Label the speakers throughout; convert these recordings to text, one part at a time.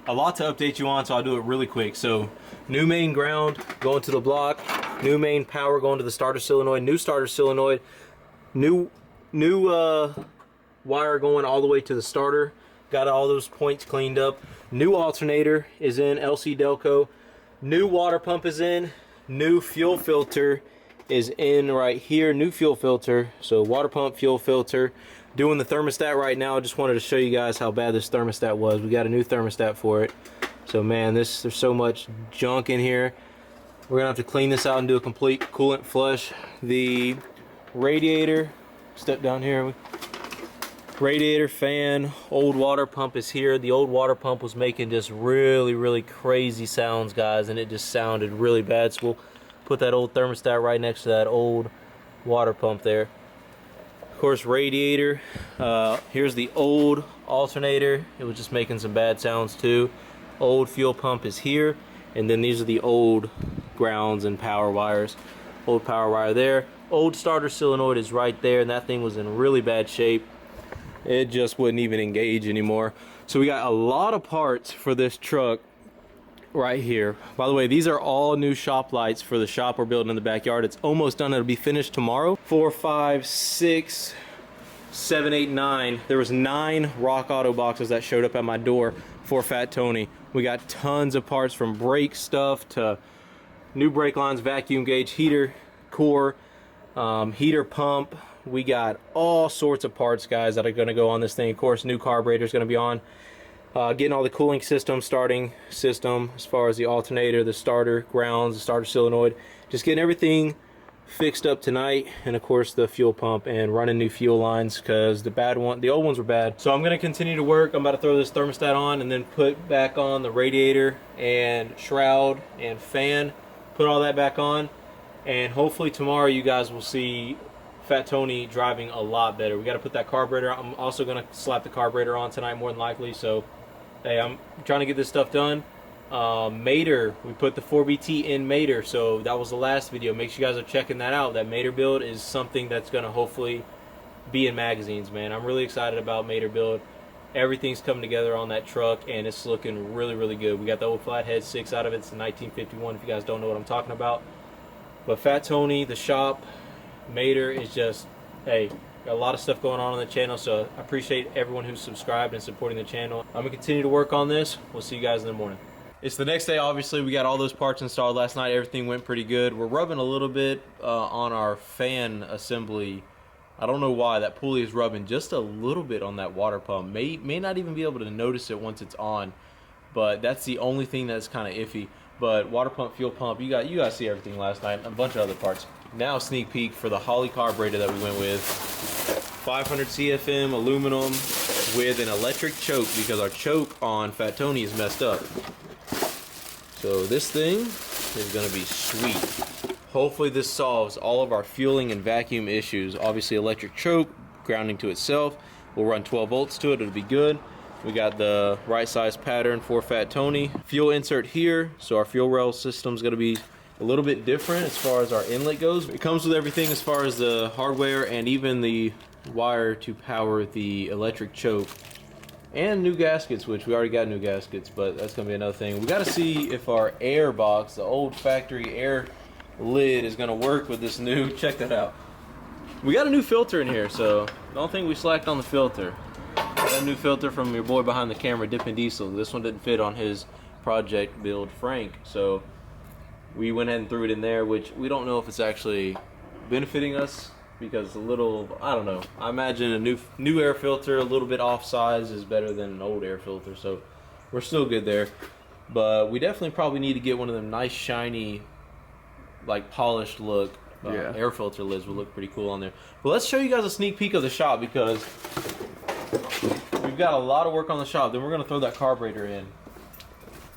Speaker 1: a lot to update you on, so I'll do it really quick. So new main ground going to the block, new main power going to the starter solenoid, new starter solenoid, new wire going all the way to the starter. Got all those points cleaned up. New alternator is in, LC Delco. New water pump is in. New fuel filter is in right here. New fuel filter. So water pump, fuel filter. Doing the thermostat right now. I just wanted to show you guys how bad this thermostat was. We got a new thermostat for it. So man, there's so much junk in here. We're gonna have to clean this out and do a complete coolant flush. The radiator, step down here. Radiator, fan, old water pump is here. The old water pump was making just really crazy sounds, guys, and it just sounded really bad. So we'll put that old thermostat right next to that old water pump there. Of course, radiator. Here's the old alternator. It was just making some bad sounds too. Old fuel pump is here, and then these are the old grounds and power wires. Old power wire there. Old starter solenoid is right there, and that thing was in really bad shape. It just wouldn't even engage anymore. So we got a lot of parts for this truck right here. By the way, these are all new shop lights for the shop we're building in the backyard. It's almost done. It'll be finished tomorrow. 4, 5, 6, 7, 8, 9. There was 9 Rock Auto boxes that showed up at my door for Fat Tony. We got tons of parts, from brake stuff to new brake lines, vacuum gauge, heater core, heater pump. We got all sorts of parts, guys, that are going to go on this thing. Of course, new carburetor is going to be on. Getting all the cooling system, starting system, as far as the alternator, the starter grounds, the starter solenoid. Just getting everything fixed up tonight. And of course, the fuel pump and running new fuel lines, because the old ones were bad. So I'm going to continue to work. I'm about to throw this thermostat on and then put back on the radiator and shroud and fan. Put all that back on. And hopefully tomorrow you guys will see Fat Tony driving a lot better. We got to put that carburetor. I'm also going to slap the carburetor on tonight, more than likely. So, hey, I'm trying to get this stuff done. Mater, we put the 4BT in Mater. So that was the last video. Make sure you guys are checking that out. That Mater build is something that's going to hopefully be in magazines, man. I'm really excited about Mater build. Everything's coming together on that truck, and it's looking really good. We got the old flathead 6 out of it. It's a 1951, if you guys don't know what I'm talking about. But Fat Tony, the shop, Mater is just, hey, got a lot of stuff going on the channel, so I appreciate everyone who's subscribed and supporting the channel. I'm gonna continue to work on this. We'll see you guys in the morning. It's the next day. Obviously, we got all those parts installed last night. Everything went pretty good. We're rubbing a little bit on our fan assembly. I don't know why that pulley is rubbing just a little bit on that water pump. May not even be able to notice it once it's on, but that's the only thing that's kind of iffy. But water pump, fuel pump, you guys see everything last night, and a bunch of other parts. Now sneak peek for the Holley Carburetor that we went with. 500 CFM aluminum with an electric choke, because our choke on Fat Tony is messed up. So this thing is going to be sweet. Hopefully this solves all of our fueling and vacuum issues. Obviously electric choke, grounding to itself. We'll run 12 volts to it, it'll be good. We got the right size pattern for Fat Tony. Fuel insert here, so our fuel rail system is going to be a little bit different as far as our inlet goes. It comes with everything as far as the hardware and even the wire to power the electric choke. And new gaskets, which we already got new gaskets, but that's going to be another thing. We got to see if our air box, the old factory air lid, is going to work with this new. Check that out. We got a new filter in here, so don't think we slacked on the filter. Got a new filter from your boy behind the camera, Dippin' Diesel. This one didn't fit on his project build, Frank, so we went ahead and threw it in there, which we don't know if it's actually benefiting us, because a little, I don't know. I imagine a new air filter, a little bit off size, is better than an old air filter, so we're still good there. But we definitely probably need to get one of them nice, shiny, like polished look air filter lids. Would look pretty cool on there. But let's show you guys a sneak peek of the shop, because we've got a lot of work on the shop. Then we're going to throw that carburetor in.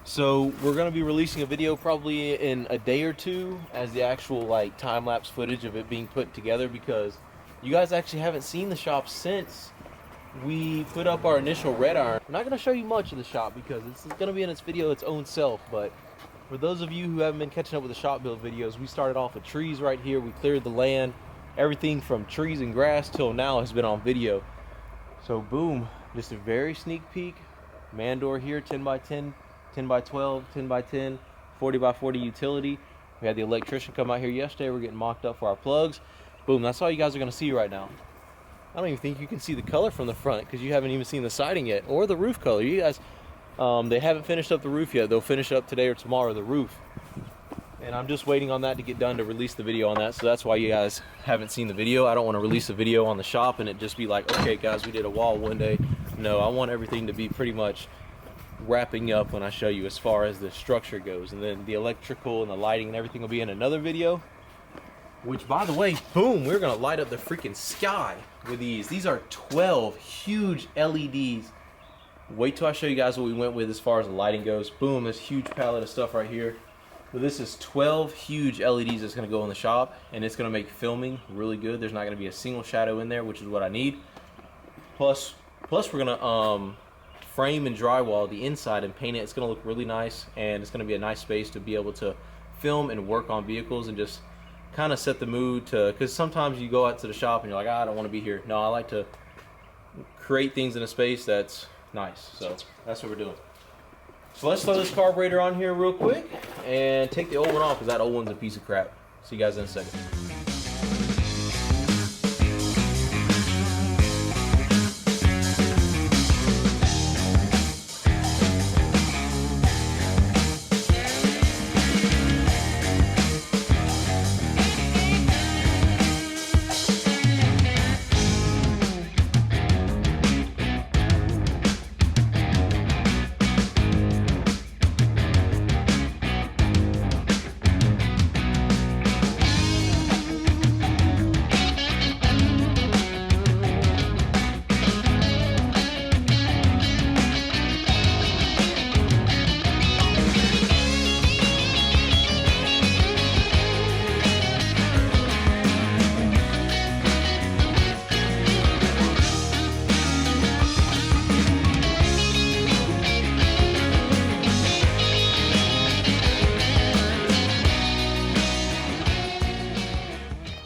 Speaker 1: So we're going to be releasing a video probably in a day or two as the actual like time-lapse footage of it being put together, because you guys actually haven't seen the shop since we put up our initial red iron. I'm not going to show you much of the shop because it's going to be in its video its own self, but for those of you who haven't been catching up with the shop build videos, we started off with trees right here. We cleared the land. Everything from trees and grass till now has been on video. So boom, just a very sneak peek. man door here, 10 by 10, 10 by 12, 10 by 10, 40 by 40 utility. We had the electrician come out here yesterday. We're getting mocked up for our plugs. Boom, that's all you guys are gonna see right now. I don't even think you can see the color from the front because you haven't even seen the siding yet or the roof color. You guys, they haven't finished up the roof yet. They'll finish it up today or tomorrow, the roof. And I'm just waiting on that to get done to release the video on that. So that's why you guys haven't seen the video. I don't want to release a video on the shop and it just be like, okay guys, we did a wall one day. No, I want everything to be pretty much wrapping up when I show you as far as the structure goes. And then the electrical and the lighting and everything will be in another video. Which, by the way, boom, we're gonna light up the freaking sky with these. These are 12 huge LEDs. Wait till I show you guys what we went with as far as the lighting goes. Boom, this huge palette of stuff right here. So this is 12 huge LEDs that's gonna go in the shop, and it's gonna make filming really good. There's not gonna be a single shadow in there, which is what I need. Plus we're gonna frame and drywall the inside and paint it. It's gonna look really nice, and it's gonna be a nice space to be able to film and work on vehicles and just kind of set the mood to, because sometimes you go out to the shop and you're like, I don't want to be here. No, I like to create things in a space that's nice. So that's what we're doing. So let's throw this carburetor on here real quick and take the old one off because that old one's a piece of crap. See you guys in a second.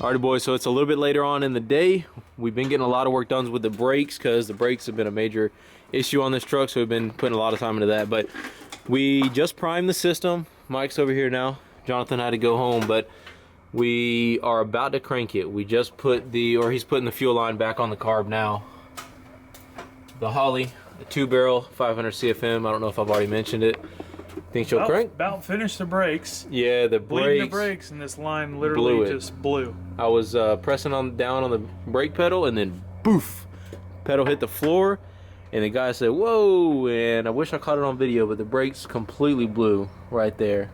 Speaker 1: Alrighty boys, so it's a little bit later on in the day. We've been getting a lot of work done with the brakes because the brakes have been a major issue on this truck, so we've been putting a lot of time into that. But we just primed the system. Mike's over here now. Jonathan had to go home, but we are about to crank it. We just put he's putting the fuel line back on the carb now. The Holley, the 2-barrel, 500 CFM. I don't know if I've already mentioned it. Think she'll crank?
Speaker 2: About finished the brakes.
Speaker 1: Yeah, the brakes.
Speaker 2: And this line literally just blew.
Speaker 1: I was pressing down on the brake pedal, and then boof, pedal hit the floor, and the guy said, "Whoa!" And I wish I caught it on video, but the brakes completely blew right there.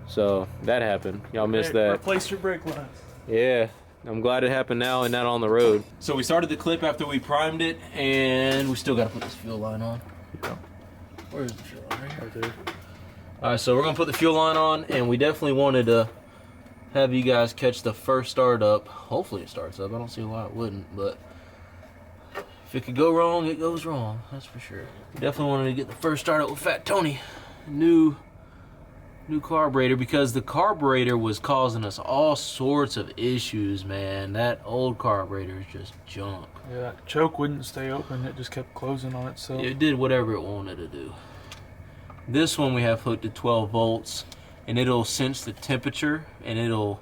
Speaker 1: So that happened. Y'all missed that.
Speaker 2: Replace your brake lines.
Speaker 1: Yeah. I'm glad it happened now and not on the road. So we started the clip after we primed it, and we still got to put this fuel line on.
Speaker 2: Yeah.
Speaker 1: Where is the fuel line? Right there. Alright, so we're going to put the fuel line on, and we definitely wanted to have you guys catch the first start up. Hopefully it starts up. I don't see why it wouldn't, but if it could go wrong, it goes wrong. That's for sure. We definitely wanted to get the first start up with Fat Tony. New carburetor, because the carburetor was causing us all sorts of issues, man. That old carburetor is just junk.
Speaker 2: Yeah, that choke wouldn't stay open. It just kept closing on itself.
Speaker 1: It did whatever it wanted to do. This one we have hooked to 12 volts, and it'll sense the temperature, and it'll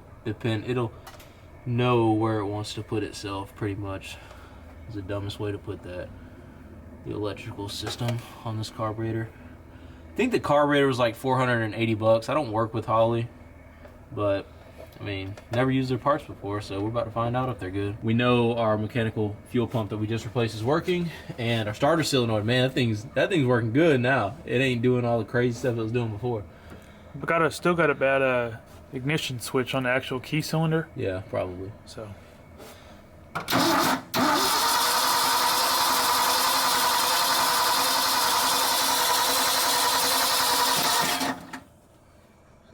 Speaker 1: know where it wants to put itself, pretty much. Is the dumbest way to put that. The electrical system on this carburetor. I think the carburetor was like 480 bucks. I don't work with Holley, but I mean, never used their parts before, so we're about to find out if they're good. We know our mechanical fuel pump that we just replaced is working, and our starter solenoid, man, that thing's working good now. It ain't doing all the crazy stuff it was doing before.
Speaker 2: But still got a bad ignition switch on the actual key cylinder.
Speaker 1: Yeah, probably.
Speaker 2: So.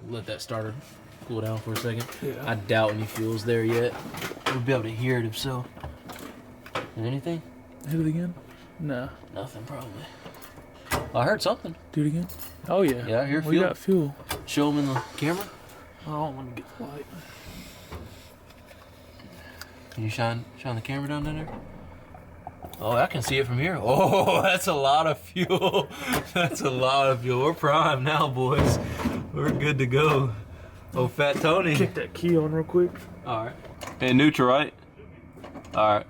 Speaker 1: Let that starter cool down for a second.
Speaker 2: Yeah.
Speaker 1: I doubt any fuel's there yet. We'll be able to hear it if so. Anything?
Speaker 2: Hit it again? No.
Speaker 1: Nothing, probably. I heard something.
Speaker 2: Do it again? Oh, yeah.
Speaker 1: Yeah, I hear fuel.
Speaker 2: We got fuel.
Speaker 1: Show them in the camera.
Speaker 2: Oh, let me get the light.
Speaker 1: Can you shine the camera down there? Oh, I can see it from here. Oh, that's a lot of fuel. That's a lot of fuel. We're prime now, boys. We're good to go. Oh, Fat Tony.
Speaker 2: Kick that key on real quick.
Speaker 1: All right. And neutral, right? All right.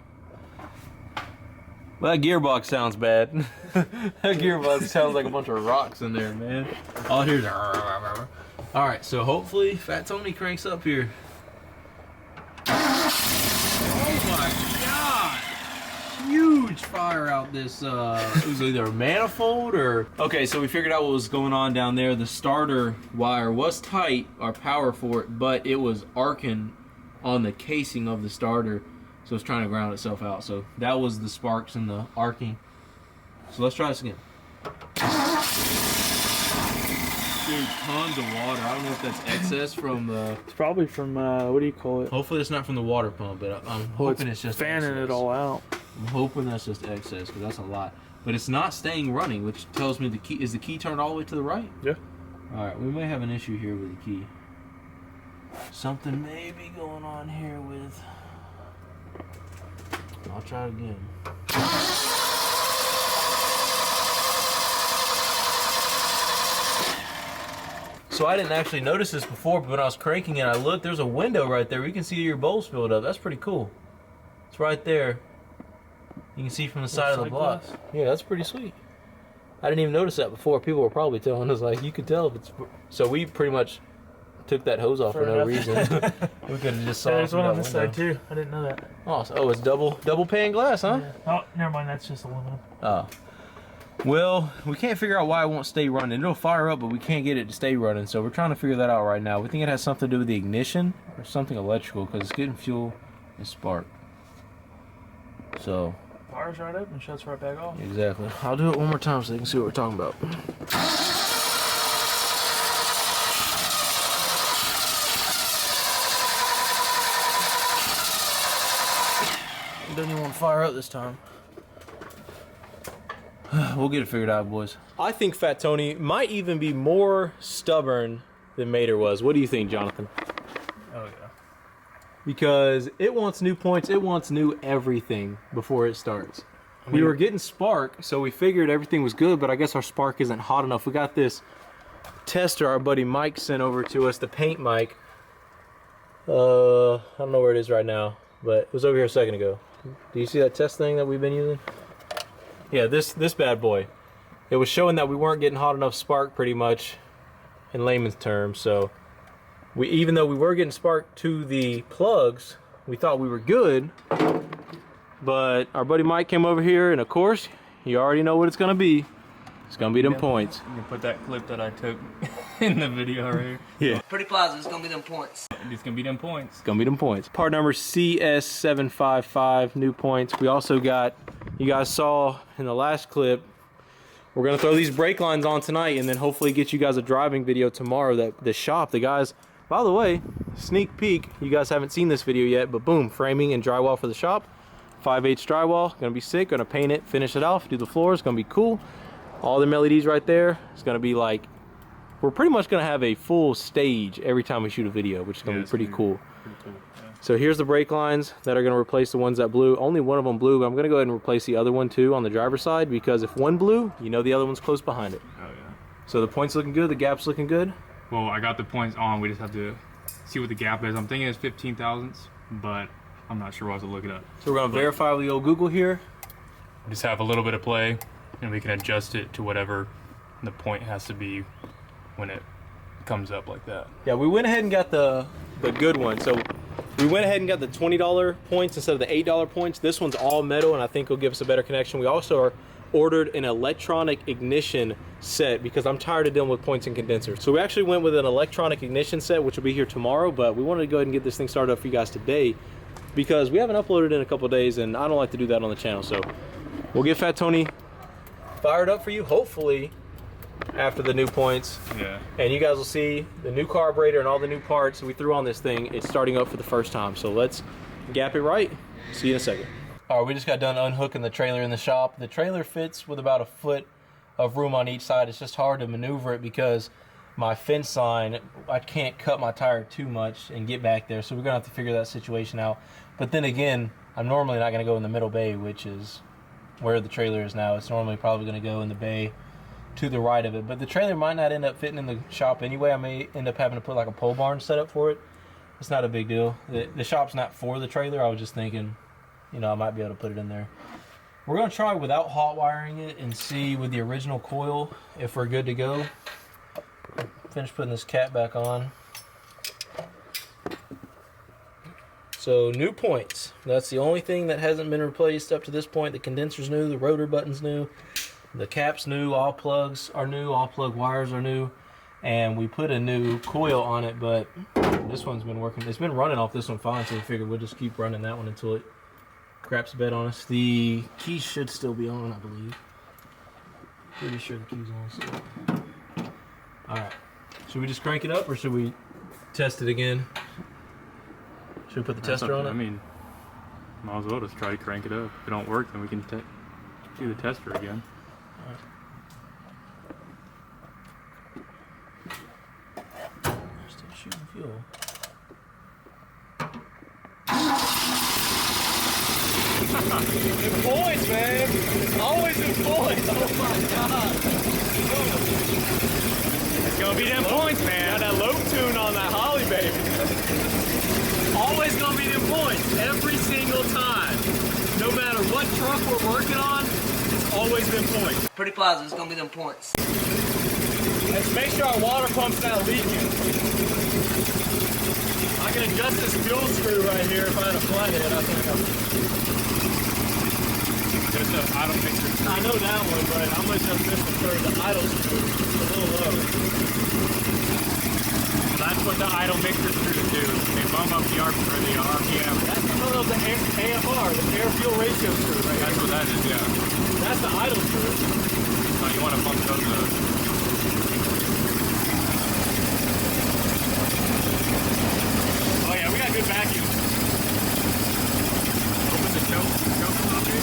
Speaker 1: Well, that gearbox sounds bad. That gearbox sounds like a bunch of rocks in there, man. All I hear is... All right, so hopefully Fat Tony cranks up here. Oh my God! Huge fire out this, it was either a manifold or... Okay, so we figured out what was going on down there. The starter wire was tight, our power for it, but it was arcing on the casing of the starter. So it's trying to ground itself out. So that was the sparks and the arcing. So let's try this again. Dude, tons of water. I don't know if that's excess from the...
Speaker 2: It's probably from, what do you call it?
Speaker 1: Hopefully it's not from the water pump, but I'm hoping it's just
Speaker 2: fanning
Speaker 1: excess.
Speaker 2: it all out.
Speaker 1: I'm hoping that's just excess, because that's a lot. But it's not staying running, which tells me the key... Is the key turned all the way to the right?
Speaker 2: Yeah.
Speaker 1: Alright, we may have an issue here with the key. Something may be going on here with... I'll try it again. So I didn't actually notice this before, but when I was cranking it, I looked, there's a window right there. We can see your bowls filled up. That's pretty cool. It's right there. You can see from the side of the block. Yeah, that's pretty sweet. I didn't even notice that before. People were probably telling us, like, you could tell if it's... So we pretty much took that hose off for no reason. We could have just saw it.
Speaker 2: There's one on this side too. I didn't know that.
Speaker 1: Oh, so, it's double pane glass, huh?
Speaker 2: Yeah. Oh, never mind. That's just aluminum.
Speaker 1: Oh. Well, we can't figure out why it won't stay running. It'll fire up, but we can't get it to stay running. So we're trying to figure that out right now. We think it has something to do with the ignition or something electrical, because it's getting fuel and spark. So.
Speaker 2: Fires right up and shuts right back off.
Speaker 1: Exactly. I'll do it one more time so they can see what we're talking about. It doesn't even want to fire up this time. We'll get it figured out, boys. I think Fat Tony might even be more stubborn than Mater was. What do you think, Jonathan?
Speaker 2: Oh, yeah.
Speaker 1: Because it wants new points. It wants new everything before it starts. We were getting spark, so we figured everything was good, but I guess our spark isn't hot enough. We got this tester our buddy Mike sent over to us, the paint mic. I don't know where it is right now, but it was over here a second ago. Do you see that test thing that we've been using? Yeah, this bad boy. It was showing that we weren't getting hot enough spark, pretty much, in layman's terms. So, even though we were getting spark to the plugs, we thought we were good. But our buddy Mike came over here, and of course, you already know what it's gonna be. It's gonna be them points.
Speaker 3: You can put that clip that I took in the video right here.
Speaker 1: Yeah.
Speaker 4: Pretty positive it's gonna be them points.
Speaker 3: It's gonna be them points.
Speaker 1: It's gonna be them points. Part number CS755, new points. We also got, you guys saw in the last clip, we're gonna throw these brake lines on tonight and then hopefully get you guys a driving video tomorrow. That the shop, the guys, by the way, sneak peek, you guys haven't seen this video yet, but boom, framing and drywall for the shop. 5/8 drywall, gonna be sick, gonna paint it, finish it off, do the floors, gonna be cool. All them LEDs right there, it's gonna be like, we're pretty much gonna have a full stage every time we shoot a video, which is gonna be pretty cool.
Speaker 3: Yeah.
Speaker 1: So here's the brake lines that are gonna replace the ones that blew. Only one of them blew, but I'm gonna go ahead and replace the other one too on the driver's side, because if one blew, you know the other one's close behind it.
Speaker 3: Oh yeah.
Speaker 1: So the point's looking good, the gap's looking good.
Speaker 3: Well, I got the points on. We just have to see what the gap is. I'm thinking it's 15 thousandths, but I'm not sure. We'll have to look it up.
Speaker 1: So we're gonna verify with the old Google here.
Speaker 3: Just have a little bit of play, and we can adjust it to whatever the point has to be when it comes up like that.
Speaker 1: Yeah, we went ahead and got the good one. So we went ahead and got the $20 points instead of the $8 points. This one's all metal, and I think it'll give us a better connection. We also ordered an electronic ignition set because I'm tired of dealing with points and condensers. So we actually went with an electronic ignition set, which will be here tomorrow, but we wanted to go ahead and get this thing started up for you guys today because we haven't uploaded in a couple days, and I don't like to do that on the channel. So we'll get Fat Tony fired up for you, hopefully, after the new points.
Speaker 3: Yeah.
Speaker 1: And you guys will see the new carburetor and all the new parts we threw on this thing. It's starting up for the first time. So let's gap it right. See you in a second. All right, we just got done unhooking the trailer in the shop. The trailer fits with about a foot of room on each side. It's just hard to maneuver it because my fence line, I can't cut my tire too much and get back there. So we're gonna have to figure that situation out. But then again, I'm normally not gonna go in the middle bay, which is where the trailer is now. It's normally probably going to go in the bay to the right of it, but the trailer might not end up fitting in the shop anyway. I may end up having to put like a pole barn set up for it. It's not a big deal. The shop's not for the trailer. I was just thinking, you know, I might be able to put it in there. We're going to try without hot wiring it and see with the original coil if we're good to go. Finish putting this cap back on. So new points. That's the only thing that hasn't been replaced up to this point. The condenser's new, the rotor button's new, the cap's new, all plugs are new, all plug wires are new, and we put a new coil on it, but this one's been working. It's been running off this one fine, so we figured we'll just keep running that one until it craps a bed on us. The key should still be on, I believe. Pretty sure the key's on still. Alright. Should we just crank it up or should we test it again? Should we put the tester on it?
Speaker 3: I mean, might as well just try to crank it up. If it don't work, then we can do the tester again.
Speaker 1: Still shooting fuel. Good points, man. Always good points. Oh my god.
Speaker 3: It's gonna be them points, man.
Speaker 1: Got that low tune on that Holley, baby. Always gonna be them points. Every single time. No matter what truck we're working on, it's always them points.
Speaker 4: Pretty positive it's gonna be them points.
Speaker 1: Let's make sure our water pump's not leaking. I can adjust this fuel screw right here if I had a flathead. I think
Speaker 3: There's the idle mixer.
Speaker 1: I know that one, but I'm gonna adjust this one first. The idle screw is a little low.
Speaker 3: That's what the idle mixer screws do. They bump up the RPM.
Speaker 1: That's the AFR, the air fuel ratio screw, right?
Speaker 3: That's what that is, yeah.
Speaker 1: That's the idle screw.
Speaker 3: So you want to bump those up. Oh yeah, we got good vacuum. Open the choke a little bit.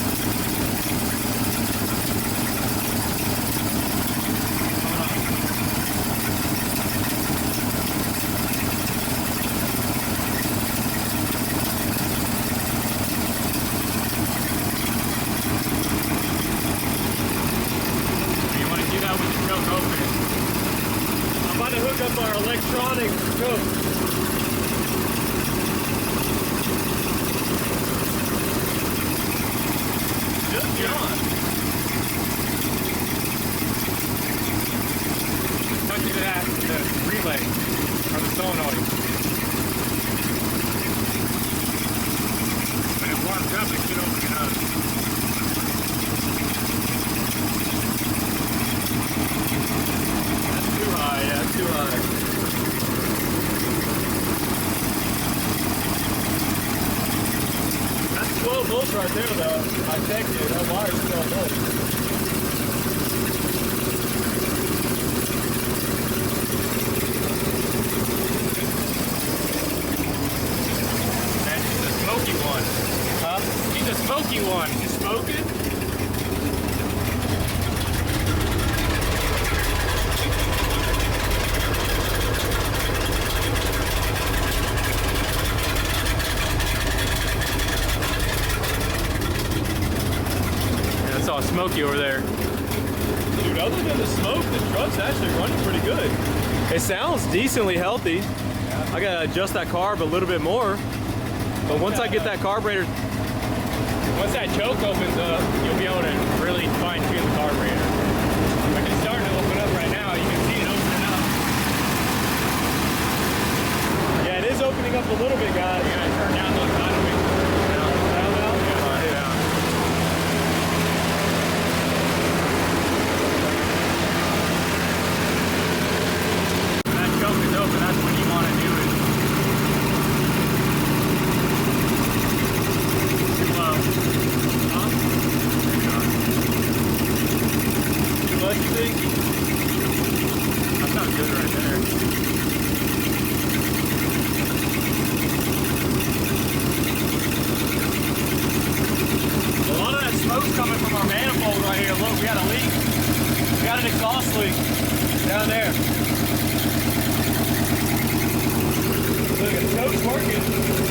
Speaker 1: Up our electronic scope. Just get on.
Speaker 3: Touch into that, the relay, or the solenoid. When it warms up, it should open it up.
Speaker 1: Too high, yeah, too high. That's 12 volts right there, though. I checked it. That wire's 12 volts.
Speaker 3: Man, he's a smoky one.
Speaker 1: Huh?
Speaker 3: He's a smoky one.
Speaker 1: You smoking?
Speaker 3: All smoky over there.
Speaker 1: Dude, other than the smoke, the truck's actually running pretty good. It sounds decently healthy. Yeah. I gotta adjust that carb a little bit more. But once I get that carburetor,
Speaker 3: Once that choke opens up, you'll be able to really fine tune the carburetor. Like it's starting to open up right now. You can see it opening up.
Speaker 1: yeah, it is opening up a little bit, guys.
Speaker 3: You gotta turn down those idle mixers. Open, that's when you want to do it. Too low. Huh?
Speaker 1: Too much, you think?
Speaker 3: That sounds good right there.
Speaker 1: A lot of that smoke's coming from our manifold right here. Look, we got a leak. We got an exhaust leak down there. Look, the choke's working.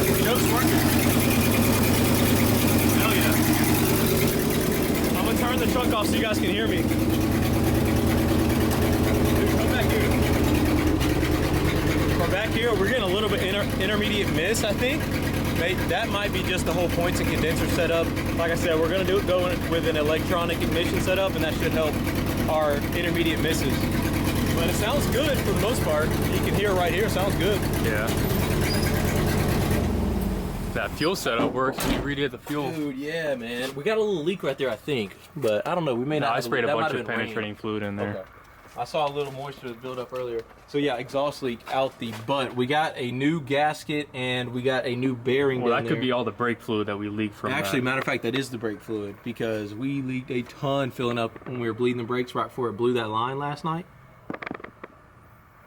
Speaker 1: The choke's working. Hell yeah. I'm
Speaker 3: the truck off so you guys can hear me. Dude, come back here. From back here, we're getting a little bit intermediate miss, I think. That might be just the whole points and condenser setup. Like I said, we're gonna go with an electronic ignition setup, and that should help our intermediate misses. But it sounds good for the most part. You can hear right here, sounds good.
Speaker 5: Yeah. That fuel setup works when you read the fuel.
Speaker 1: Dude, yeah, man. We got a little leak right there, I think. But I don't know. We may not.
Speaker 5: I sprayed a
Speaker 1: that
Speaker 5: bunch
Speaker 1: might
Speaker 5: of
Speaker 1: have been
Speaker 5: penetrating fluid in there.
Speaker 1: Okay. I saw a little moisture build up earlier. So yeah, exhaust leak out the butt. We got a new gasket and we got a new bearing
Speaker 5: Well,
Speaker 1: down
Speaker 5: that
Speaker 1: there.
Speaker 5: could be all the brake fluid that we leaked from
Speaker 1: Actually,
Speaker 5: that.
Speaker 1: matter of fact, that is the brake fluid because we leaked a ton filling up when we were bleeding the brakes right before it blew that line last night.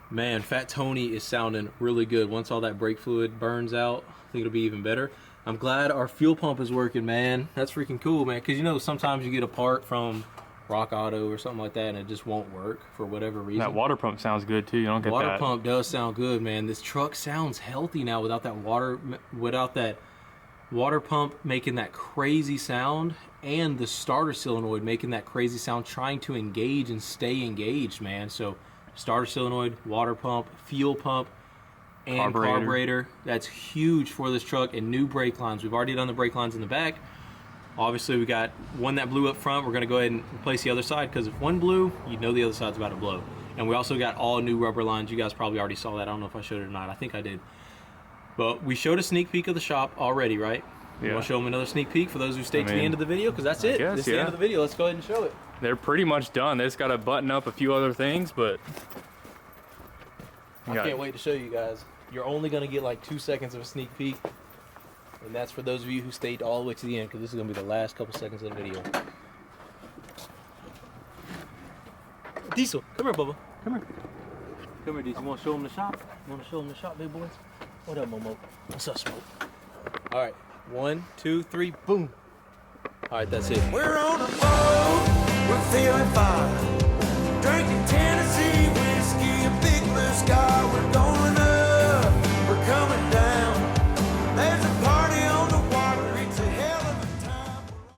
Speaker 1: Man, Fat Tony is sounding really good. Once all that brake fluid burns out, I think it'll be even better. I'm glad our fuel pump is working, man. That's freaking cool, man. Because you know, sometimes you get a part from Rock Auto or something like that and it just won't work for whatever reason.
Speaker 5: That water pump sounds good too. You don't get
Speaker 1: Water
Speaker 5: that.
Speaker 1: pump does sound good, man. This truck sounds healthy now without that water pump making that crazy sound and the starter solenoid making that crazy sound trying to engage and stay engaged, man. So starter solenoid, water pump, fuel pump, and carburetor. That's huge for this truck, and new brake lines. We've already done the brake lines in the back. Obviously, we got one that blew up front. We're going to go ahead and replace the other side because if one blew, you know the other side's about to blow. And we also got all new rubber lines. You guys probably already saw that. I don't know if I showed it or not. I think I did. But we showed a sneak peek of the shop already, right?
Speaker 5: Yeah.
Speaker 1: You want to show them another sneak peek for those who stayed to the end of the video? Because that's it.
Speaker 5: guess,
Speaker 1: This is the end of the video. Let's go ahead and show it.
Speaker 5: They're pretty much done. They just got to button up a few other things, but
Speaker 1: I can't wait to show you guys. You're only going to get like 2 seconds of a sneak peek. And that's for those of you who stayed all the way to the end, because this is going to be the last couple seconds of the video. Diesel, come here, Bubba. Come here. Come here, Diesel. You want to show them the shop? You want to show them the shop, big boys? What up, Momo? What's up, Smoke? All right. 1, 2, 3, boom. All right, that's it.
Speaker 6: We're on a boat.